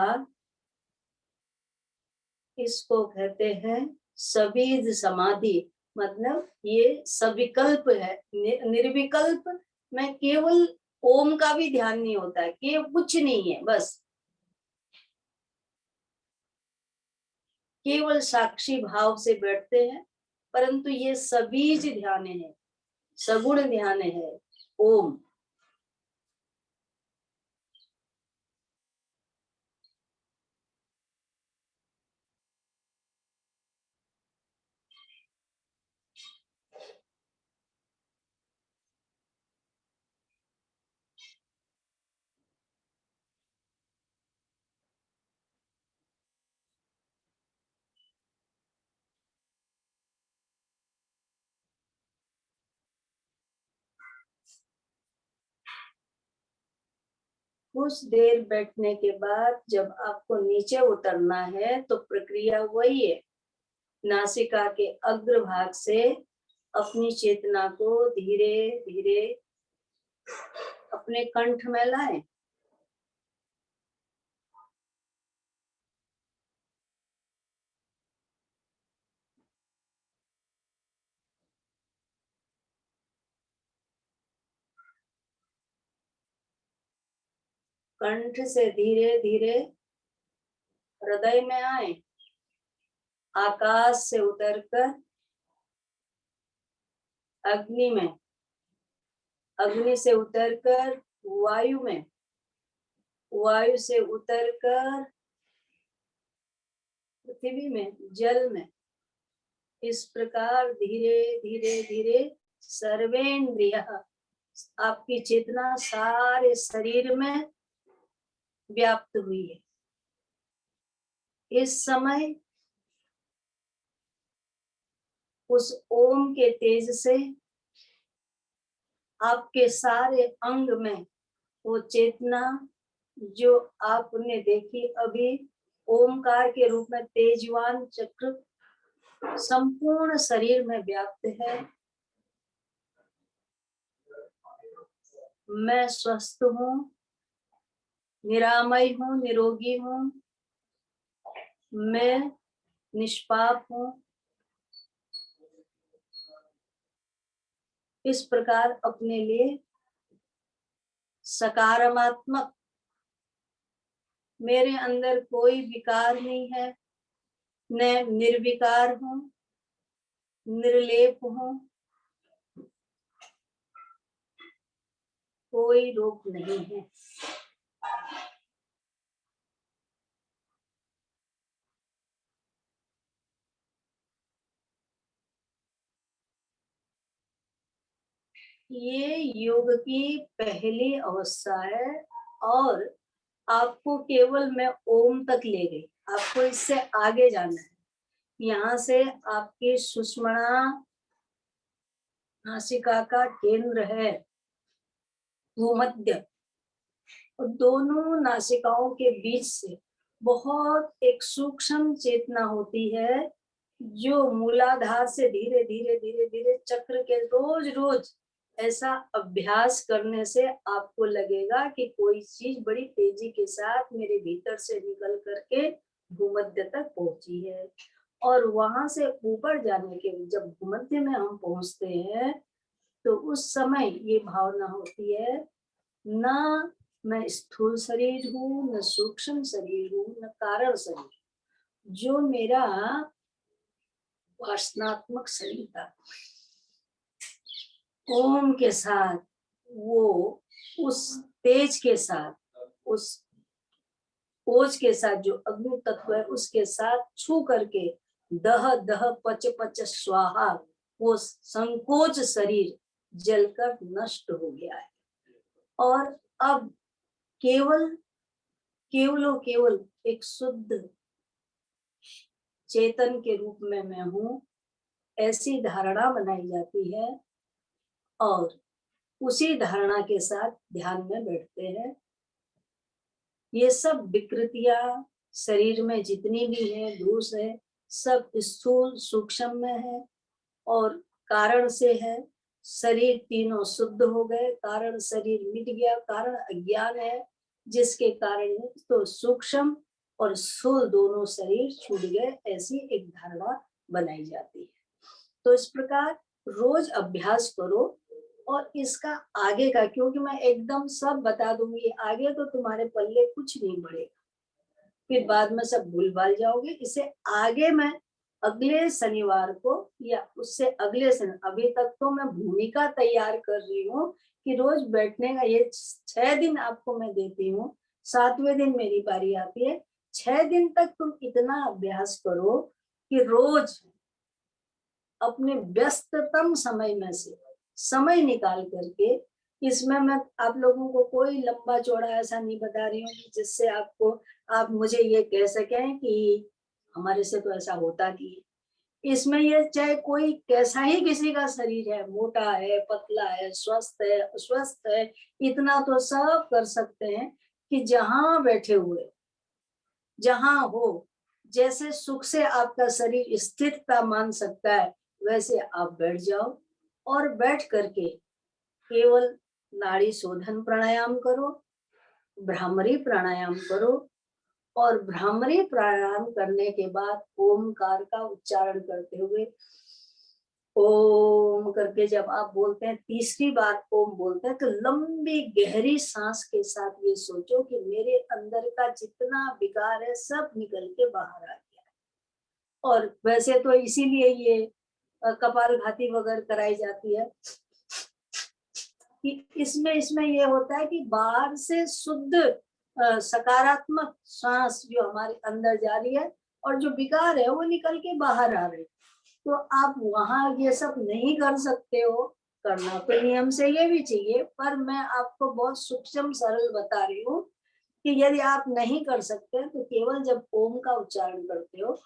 [SPEAKER 1] इसको कहते हैं सबीज समाधि। मतलब ये सविकल्प है, निर्विकल्प में केवल ओम का भी ध्यान नहीं होता है, कि कुछ नहीं है, बस केवल साक्षी भाव से बैठते हैं। परंतु ये सबीज ध्यान है, सगुण ध्यान है ओम। कुछ देर बैठने के बाद जब आपको नीचे उतरना है तो प्रक्रिया वही है। नासिका के अग्रभाग से अपनी चेतना को धीरे धीरे अपने कंठ में लाएं। कंठ से धीरे धीरे हृदय में आए, आकाश से उतरकर अग्नि में, अग्नि से उतरकर वायु में, वायु से उतरकर पृथ्वी में, जल में। इस प्रकार धीरे धीरे धीरे सर्वेंद्रिय, आपकी चेतना सारे शरीर में व्याप्त हुई है। इस समय उस ओम के तेज से आपके सारे अंग में वो चेतना जो आपने देखी अभी ओमकार के रूप में तेजवान चक्र संपूर्ण शरीर में व्याप्त है। मैं स्वस्थ हूँ, निरामय हूँ, निरोगी हूँ, मैं निष्पाप हूँ। इस प्रकार अपने लिए सकारात्मक, मेरे अंदर कोई विकार नहीं है, मैं निर्विकार हूँ, निर्लेप हूँ, कोई रोग नहीं है। ये योग की पहली अवस्था है, और आपको केवल मैं ओम तक ले गई, आपको इससे आगे जाना है। यहाँ से आपकी सुषुम्ना नासिका का केंद्र है, भूमध्य, और दोनों नासिकाओं के बीच से बहुत एक सूक्ष्म चेतना होती है, जो मूलाधार से धीरे धीरे धीरे धीरे चक्र के रोज रोज ऐसा अभ्यास करने से आपको लगेगा कि कोई चीज बड़ी तेजी के साथ मेरे भीतर से निकल करके भूमध्य तक पहुंची है। और वहां से ऊपर जाने के जब भूमध्य में हम पहुंचते हैं तो उस समय ये भावना होती है, ना मैं स्थूल शरीर हूँ, न सूक्ष्म शरीर हूँ, न कारण शरीर, जो मेरा वासनात्मक शरीर था ओम के साथ, वो उस तेज के साथ, उस ओज के साथ जो अग्नि तत्व है उसके साथ छू करके दह दह पच पच स्वाहा, वो संकोच शरीर जलकर नष्ट हो गया है। और अब केवल केवलो केवल एक शुद्ध चेतन के रूप में मैं हूं, ऐसी धारणा बनाई जाती है। और उसी धारणा के साथ ध्यान में बैठते हैं। ये सब विकृतियां शरीर में जितनी भी है, दोष है, सब स्थूल सूक्ष्म में है और कारण से है। शरीर तीनों शुद्ध हो गए, कारण शरीर मिट गया, कारण अज्ञान है जिसके कारण तो सूक्ष्म और स्थूल दोनों शरीर छूट गए, ऐसी एक धारणा बनाई जाती है। तो इस प्रकार रोज अभ्यास करो। और इसका आगे का, क्योंकि मैं एकदम सब बता दूंगी, आगे तो तुम्हारे पल्ले कुछ नहीं बढ़ेगा, फिर बाद में सब भूल भाल जाओगे। इसे आगे मैं अगले शनिवार को या उससे अगले शनि, अभी तक तो मैं भूमिका तैयार कर रही हूँ कि रोज बैठने का, ये 6 दिन आपको मैं देती हूँ, 7वें दिन मेरी बारी आती है। 6 दिन तक तुम इतना अभ्यास करो कि रोज अपने व्यस्ततम समय में से समय निकाल करके, इसमें मैं आप लोगों को कोई लंबा चौड़ा ऐसा नहीं बता रही हूँ जिससे आपको, आप मुझे ये कह सकें कि हमारे से तो ऐसा होता नहीं है। इसमें ये चाहे कोई कैसा ही किसी का शरीर है, मोटा है, पतला है, स्वस्थ है, अस्वस्थ है, इतना तो सब कर सकते हैं कि जहां बैठे हुए, जहां हो, जैसे सुख से आपका शरीर स्थिरता मान सकता है, वैसे आप बैठ जाओ। और बैठ करके केवल नाड़ी शोधन प्राणायाम करो, भ्रामरी प्राणायाम करो। और भ्रामरी प्राणायाम करने के बाद ओमकार का उच्चारण करते हुए, ओम करके जब आप बोलते हैं, तीसरी बार ओम बोलते हैं, तो लंबी गहरी सांस के साथ ये सोचो कि मेरे अंदर का जितना विकार है सब निकल के बाहर आ गया। और वैसे तो इसीलिए ये कपालभाति वगैरह कराई जाती है कि इसमें इसमें ये होता है कि बाहर से शुद्ध सकारात्मक सांस जो हमारे अंदर जा रही है और जो विकार है वो निकल के बाहर आ रही है। तो आप वहां ये सब नहीं कर सकते हो, करना तो नियम से ये भी चाहिए, पर मैं आपको बहुत सूक्ष्म सरल बता रही हूँ कि यदि आप नहीं कर सकते तो केवल जब ओम का उच्चारण करते हो,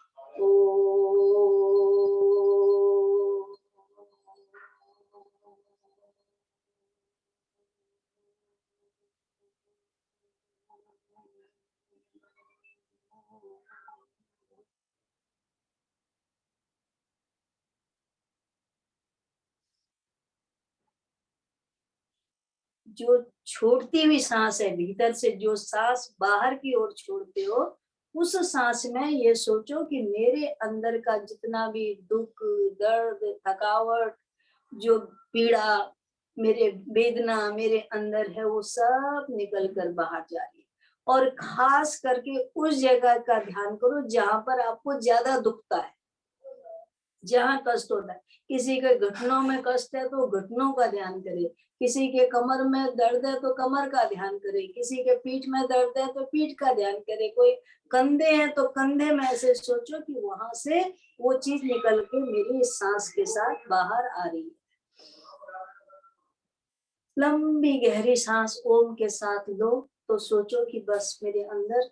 [SPEAKER 1] जो छोड़ती हुई सांस है, भीतर से जो सांस बाहर की ओर छोड़ते हो, उस सांस में ये सोचो कि मेरे अंदर का जितना भी दुख, दर्द, थकावट, जो पीड़ा, मेरे वेदना मेरे अंदर है, वो सब निकल कर बाहर जा रही है। और खास करके उस जगह का ध्यान करो जहां पर आपको ज्यादा दुखता है, जहाँ कष्ट होता है। किसी के घुटनों में कष्ट है तो घुटनों का ध्यान करे, किसी के कमर में दर्द है तो कमर का ध्यान करे, किसी के पीठ में दर्द है तो पीठ का ध्यान करे, कोई कंधे हैं तो कंधे में ऐसे सोचो कि वहां से वो चीज निकल के मेरी सांस के साथ बाहर आ रही है। लंबी गहरी सांस ओम के साथ लो तो सोचो कि बस मेरे अंदर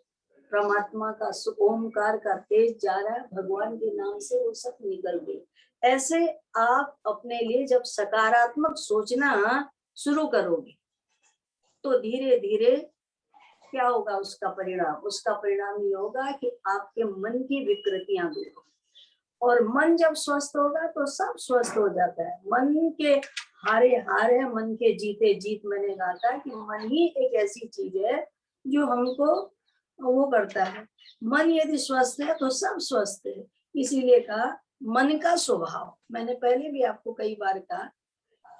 [SPEAKER 1] परमात्मा का ओमकार का तेज जा रहा है, भगवान के नाम से वो सब निकल गई। ऐसे आप अपने लिए जब सकारात्मक सोचना शुरू करोगे तो धीरे धीरे क्या होगा, उसका परिणाम, उसका परिणाम ये होगा कि आपके मन की विकृतियां दूर होंगी। और मन जब स्वस्थ होगा तो सब स्वस्थ हो जाता है। मन के हारे हार है, मन के जीते जीत। मैंने कहा था कि मन ही एक ऐसी चीज है जो हमको वो करता है। मन यदि स्वस्थ है तो सब स्वस्थ है। इसीलिए कहा मन का स्वभाव, मैंने पहले भी आपको कई बार कहा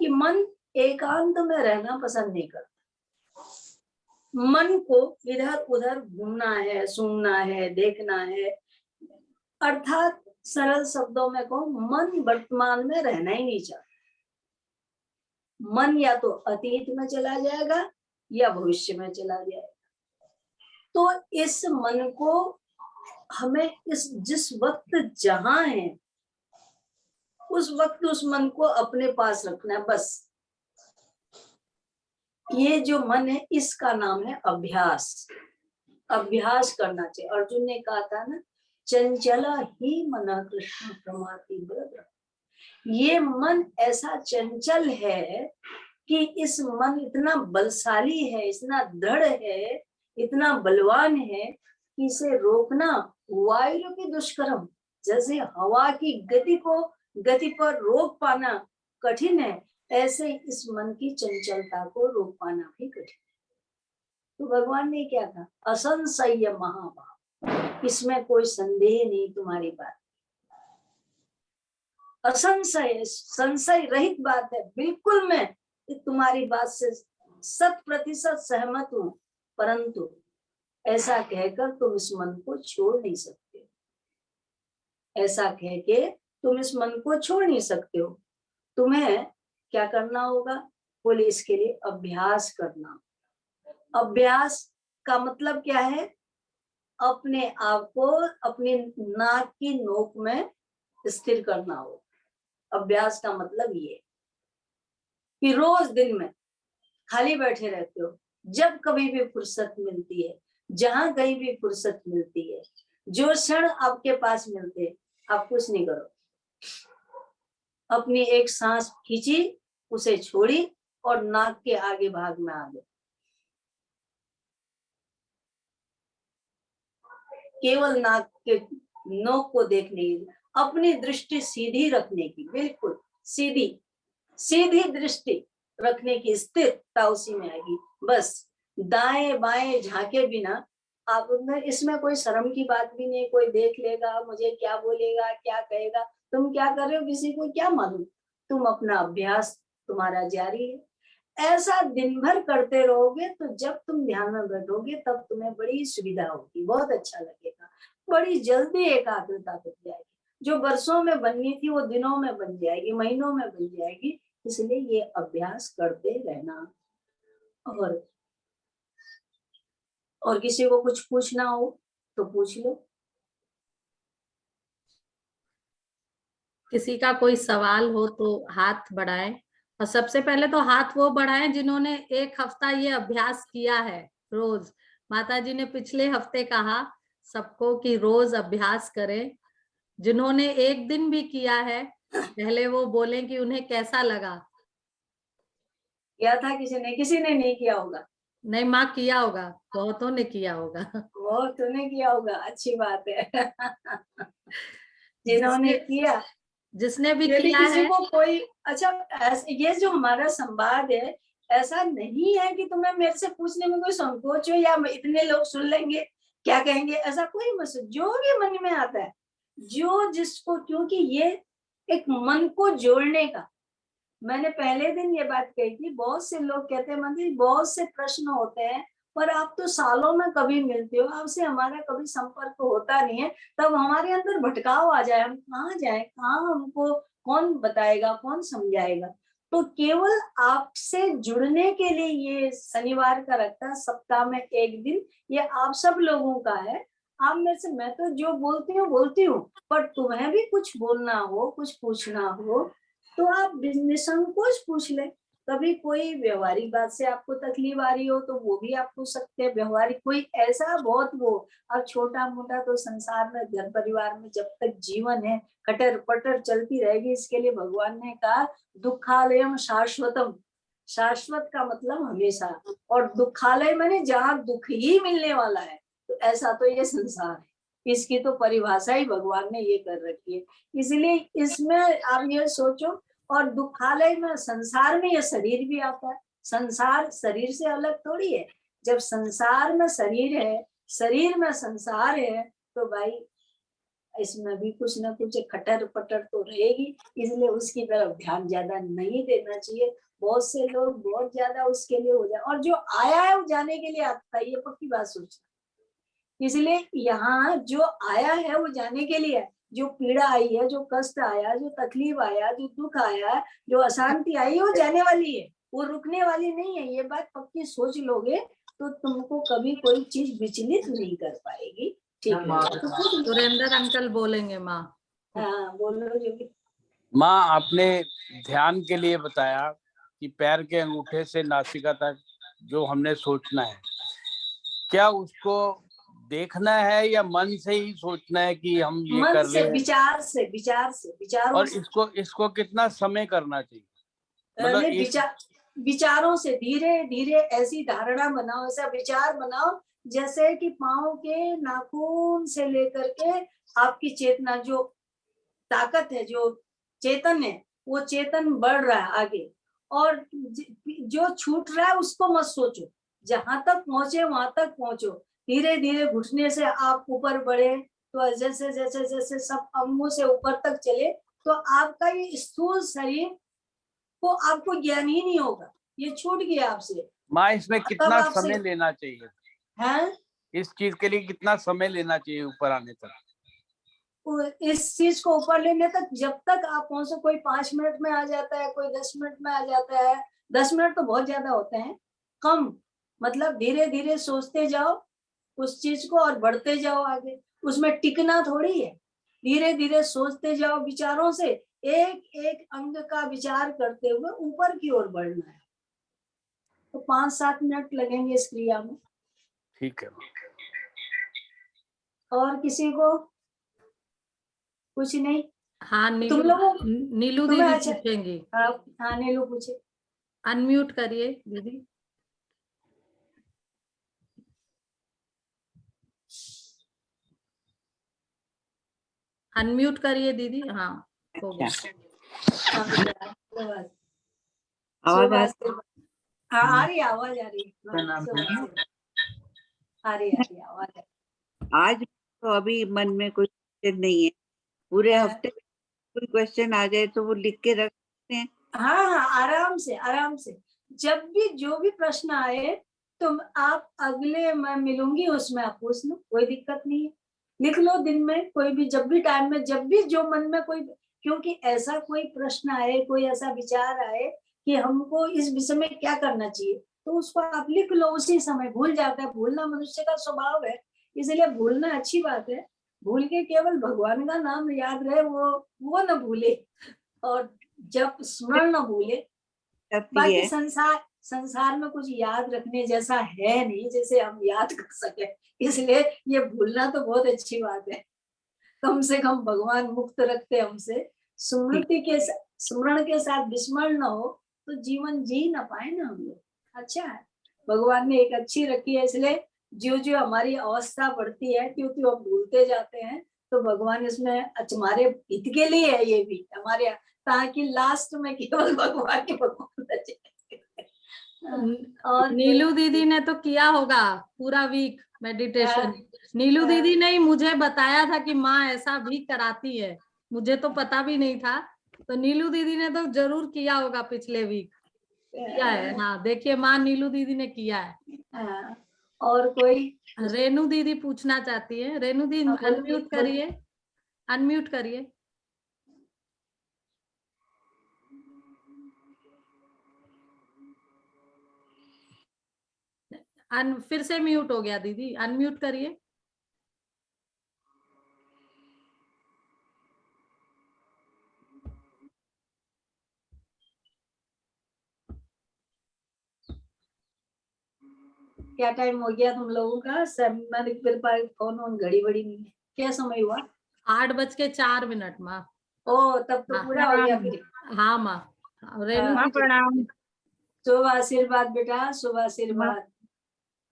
[SPEAKER 1] कि मन एकांत में रहना पसंद नहीं करता। मन को इधर उधर घूमना है, सुनना है, देखना है। अर्थात सरल शब्दों में कहूं, मन वर्तमान में रहना ही नहीं चाहता। मन या तो अतीत में चला जाएगा या भविष्य में चला जाएगा। तो इस मन को हमें जिस वक्त जहां है उस वक्त उस मन को अपने पास रखना है, बस। ये जो मन है इसका नाम है अभ्यास। अभ्यास करना चाहिए। अर्जुन ने कहा था ना, चंचला ही मन कृष्ण प्रमाति ब्रत। ये मन ऐसा चंचल है कि इस मन इतना बलशाली है, इतना दृढ़ है, इतना बलवान है कि इसे रोकना वायु की दुष्कर्म। जैसे हवा की गति पर रोक पाना कठिन है, ऐसे इस मन की चंचलता को रोक पाना भी कठिन है। तो भगवान ने क्या कहा, असंशय महाभाव, इसमें कोई संदेह नहीं तुम्हारी बात। असंशय, संशय रहित बात है, बिल्कुल मैं तुम्हारी बात से 100% सहमत हूं। परंतु ऐसा कहकर तुम इस मन को छोड़ नहीं सकते। ऐसा कह के तुम इस मन को छोड़ नहीं सकते हो। तुम्हें क्या करना होगा? बोले इसके लिए अभ्यास करना। अभ्यास का मतलब क्या है? अपने आप को अपनी नाक की नोक में स्थिर करना हो। अभ्यास का मतलब ये कि रोज दिन में खाली बैठे रहते हो, जब कभी भी फुर्सत मिलती है, जहां कहीं भी फुर्सत मिलती है, जो क्षण आपके पास मिलते हैं, आप कुछ नहीं करो, अपनी एक सांस खींची, उसे छोड़ी और नाक के आगे भाग में आ गए। केवल नाक के नोक को देखने की, अपनी दृष्टि सीधी रखने की, बिल्कुल सीधी दृष्टि रखने की स्थिरता उसी में आएगी। बस दाएं बाएं झांके बिना आप, इसमें कोई शर्म की बात भी नहीं। कोई देख लेगा, मुझे क्या बोलेगा, क्या कहेगा, तुम क्या कर रहे हो किसी को क्या मालूम। तुम अपना अभ्यास तुम्हारा जारी है। ऐसा दिन भर करते रहोगे तो जब तुम ध्यान में बैठोगे तब तुम्हें बड़ी सुविधा होगी, बहुत अच्छा लगेगा, बड़ी जल्दी एकाग्रता बन जाएगी। जो वर्षों में बननी थी वो दिनों में बन जाएगी, महीनों में बन जाएगी। इसलिए ये अभ्यास करते रहना। और किसी को कुछ पूछना हो तो पूछ लो।
[SPEAKER 2] किसी का कोई सवाल हो तो हाथ बढ़ाएं, और सबसे पहले तो हाथ वो बढ़ाएं जिन्होंने 1 हफ्ता ये अभ्यास किया है रोज। माता जी ने पिछले हफ्ते कहा सबको कि रोज अभ्यास करें। जिन्होंने 1 दिन भी किया है पहले वो बोलें कि उन्हें कैसा लगा।
[SPEAKER 1] किया था किसी ने नहीं किया होगा।
[SPEAKER 2] नहीं माँ, किया होगा, बहुतों ने किया होगा।
[SPEAKER 1] बहुत तूने किया होगा, अच्छी बात है। जिन्होंने किया,
[SPEAKER 2] जिसने भी
[SPEAKER 1] यदि
[SPEAKER 2] किया
[SPEAKER 1] किसी
[SPEAKER 2] है,
[SPEAKER 1] को कोई अच्छा, ये जो हमारा संवाद है, ऐसा नहीं है कि तुम्हें मेरे से पूछने में कोई संकोच हो या इतने लोग सुन लेंगे क्या कहेंगे, ऐसा कोई मत। जो भी मन में आता है, जो जिसको, क्योंकि ये एक मन को जोड़ने का, मैंने पहले दिन ये बात कही थी। बहुत से लोग कहते हैं मंदिर, बहुत से प्रश्न होते हैं, पर आप तो सालों में कभी मिलते हो, आपसे हमारा कभी संपर्क होता नहीं है। तब हमारे अंदर भटकाव आ जाए, हम कहाँ जाए, कहाँ हमको कौन बताएगा, कौन समझाएगा। तो केवल आपसे जुड़ने के लिए ये शनिवार का रखता है, सप्ताह में 1 दिन, ये आप सब लोगों का है। आप मेरे से, मैं तो जो बोलती हूँ, पर तुम्हें भी कुछ बोलना हो, कुछ पूछना हो तो आप निसंकोच पूछ ले। कभी कोई व्यवहारिक बात से आपको तकलीफ आ रही हो तो वो भी आप पूछ सकते हैं। व्यवहारिक कोई ऐसा बहुत वो, अब छोटा मोटा तो संसार में, घर परिवार में जब तक जीवन है कटर पटर चलती रहेगी। इसके लिए भगवान ने कहा दुखालयम शाश्वतम। शाश्वत का मतलब हमेशा, और दुखालय माने जहाँ दुख ही मिलने वाला है। तो ऐसा तो ये संसार है, इसकी तो परिभाषा ही भगवान ने ये कर रखी है। इसलिए इसमें आप ये सोचो, और दुखालय में, संसार में ये शरीर भी आता है। संसार शरीर से अलग थोड़ी है। जब संसार में शरीर है शरीर में संसार है तो भाई इसमें भी कुछ ना कुछ खटर पटर तो रहेगी, इसलिए उसकी तरफ ध्यान ज्यादा नहीं देना चाहिए। बहुत से लोग बहुत ज्यादा उसके लिए हो जाए, और जो आया है वो जाने के लिए आता है, ये पक्की बात सोचना। इसलिए यहाँ जो आया है वो जाने के लिए है। जो पीड़ा आई है, जो कष्ट आया, जो तकलीफ आया, जो दुख आया, जो अशांति आई, वो जाने वाली है, वो रुकने वाली नहीं है। ये बात पक्की सोच लोगे तो तुमको कभी कोई चीज विचलित नहीं कर पाएगी। ठीक है,
[SPEAKER 2] सुरेंद्र अंकल बोलेंगे माँ।
[SPEAKER 1] हाँ बोलो जो भी।
[SPEAKER 3] माँ, आपने ध्यान के लिए बताया कि पैर के अंगूठे से नासिका तक जो हमने सोचना है, क्या उसको देखना है या मन से ही सोचना है कि हम ये
[SPEAKER 1] मन
[SPEAKER 3] कर
[SPEAKER 1] से,
[SPEAKER 3] रहे हैं?
[SPEAKER 1] विचारों
[SPEAKER 3] और
[SPEAKER 1] से।
[SPEAKER 3] इसको कितना समय करना चाहिए? मतलब
[SPEAKER 1] विचारों से धीरे धीरे ऐसी धारणा बनाओ, ऐसा विचार बनाओ जैसे कि पाँव के नाखून से लेकर के आपकी चेतना, जो ताकत है, जो चेतन है, वो चेतन बढ़ रहा है आगे। और जो छूट रहा है उसको मत सोचो, जहां तक पहुंचे वहां तक पहुंचो। धीरे धीरे घुटने से आप ऊपर बढ़े, तो जैसे जैसे जैसे सब अंगों से ऊपर तक चले, तो आपका ये स्थूल शरीर को आपको ज्ञान ही नहीं होगा, ये छूट गया आपसे।
[SPEAKER 3] माँ, इसमें कितना समय लेना चाहिए?
[SPEAKER 1] है
[SPEAKER 3] इस चीज के लिए कितना समय लेना चाहिए ऊपर आने तक?
[SPEAKER 1] इस चीज को ऊपर लेने तक जब तक आप पहुंचो, कोई 5 मिनट में आ जाता है, कोई 10 मिनट में आ जाता है। 10 मिनट तो बहुत ज्यादा होते हैं, कम। मतलब धीरे धीरे सोचते जाओ उस चीज को और बढ़ते जाओ आगे, उसमें टिकना थोड़ी है। धीरे धीरे सोचते जाओ, विचारों से एक एक अंग का विचार करते हुए ऊपर की ओर बढ़ना है। तो 5-7 मिनट लगेंगे इस क्रिया में।
[SPEAKER 3] ठीक है।
[SPEAKER 1] और किसी को कुछ नहीं?
[SPEAKER 2] हाँ,
[SPEAKER 1] तुम लोगों
[SPEAKER 2] नीलू दीदी पूछेंगी।
[SPEAKER 1] हाँ नीलू पूछे।
[SPEAKER 2] अनम्यूट करिए दीदी। अनम्यूट करिए दीदी। हाँ, हो गया।
[SPEAKER 1] आवाज आ रही है, आवाज आ रही है, आवाज।
[SPEAKER 4] आज तो अभी मन में कोई क्वेश्चन नहीं है, पूरे हफ्ते कोई क्वेश्चन आ जाए तो वो लिख के रख सकते हैं।
[SPEAKER 1] हाँ, आराम से आराम से। जब भी जो भी प्रश्न आए तो आप अगले मैं मिलूंगी उसमें आप पूछ लो, कोई दिक्कत नहीं है। लिख लो दिन में, कोई भी जब भी टाइम में, जब भी जो मन में कोई, क्योंकि ऐसा कोई प्रश्न आए, कोई ऐसा विचार आए कि हमको इस विषय में क्या करना चाहिए, तो उसको आप लिख लो उसी समय। भूल जाता है, भूलना मनुष्य का स्वभाव है, इसलिए भूलना अच्छी बात है। भूल के केवल भगवान का नाम याद रहे, वो न भूले, और जब स्मरण न भूले। बाकी संसार में कुछ याद रखने जैसा है नहीं जैसे हम याद कर सके, इसलिए ये भूलना तो बहुत अच्छी बात है। कम से कम भगवान मुक्त रखते हमसे। स्मरण के साथ विस्मरण न हो तो जीवन जी ना पाए ना हम लोग। अच्छा है, भगवान ने एक अच्छी रखी है, इसलिए जो जो हमारी अवस्था बढ़ती है, क्योंकि हम भूलते जाते हैं, तो भगवान इसमें हमारे हित के लिए है ये भी हमारे, ताकि लास्ट में केवल भगवान के भगवान बचे।
[SPEAKER 2] और नीलू दीदी ने तो किया होगा पूरा वीक मेडिटेशन। नीलू दीदी ने ही मुझे बताया था कि माँ ऐसा भी कराती है, मुझे तो पता भी नहीं था। तो नीलू दीदी ने तो जरूर किया होगा, पिछले वीक किया है। हाँ देखिए माँ, नीलू दीदी ने किया है।
[SPEAKER 1] और कोई?
[SPEAKER 2] रेनू दीदी पूछना चाहती है। रेनू दीदी अनम्यूट करिए, अनम्यूट करिए। फिर से म्यूट हो गया दीदी, अनम्यूट करिए।
[SPEAKER 1] क्या टाइम हो गया तुम लोगों का? सब मेरे पास फोन घड़ी बड़ी नहीं है। क्या समय हुआ?
[SPEAKER 2] 8:04 माँ।
[SPEAKER 1] ओ तब तो पूरा हो गया फिर।
[SPEAKER 2] हाँ माँ। रेनू
[SPEAKER 5] प्रणाम।
[SPEAKER 1] शुभ आशीर्वाद बेटा, शुभ आशीर्वाद।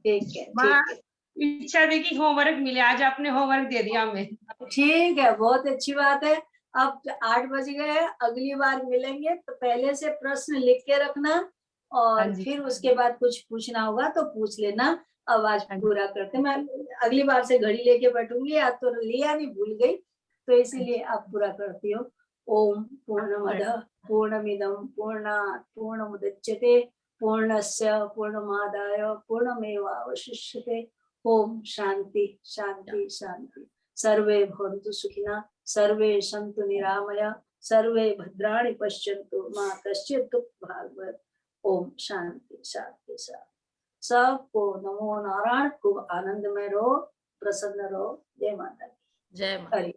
[SPEAKER 1] ठीक है, ठीक है।
[SPEAKER 5] इच्छा थी कि होमवर्क मिले, आज आपने होमवर्क दे दिया हमें।
[SPEAKER 1] ठीक है, बहुत अच्छी बात है। अब 8 बज गए, अगली बार मिलेंगे तो पहले से प्रश्न लिख के रखना, और फिर उसके बाद कुछ पूछना होगा तो पूछ लेना। अब आज पूरा करते हैं। मैं अगली बार से घड़ी लेके बैठूंगी, आज तो लिया नहीं, भूल गई, तो इसीलिए अब पूरा करती हूँ। ओम पूर्णमदः पूर्णमिदं पूर्णात् पूर्णमुदच्यते पूर्णस्य पूर्णमादाय पूर्णमेवावशिष्यते। ओम शांति शांति शांति। सर्वे भवन्तु सुखिनः, सर्वे सन्तु निरामया, सर्वे भद्राणि पश्यन्तु मा कश्चित् दुःखभाग् भवेत्। ओम शांति शांति शांति। सबको नमो नारायण, खूब आनंद में रहो, प्रसन्न रहो। जय माता दी।
[SPEAKER 2] जय माता।
[SPEAKER 1] हरि।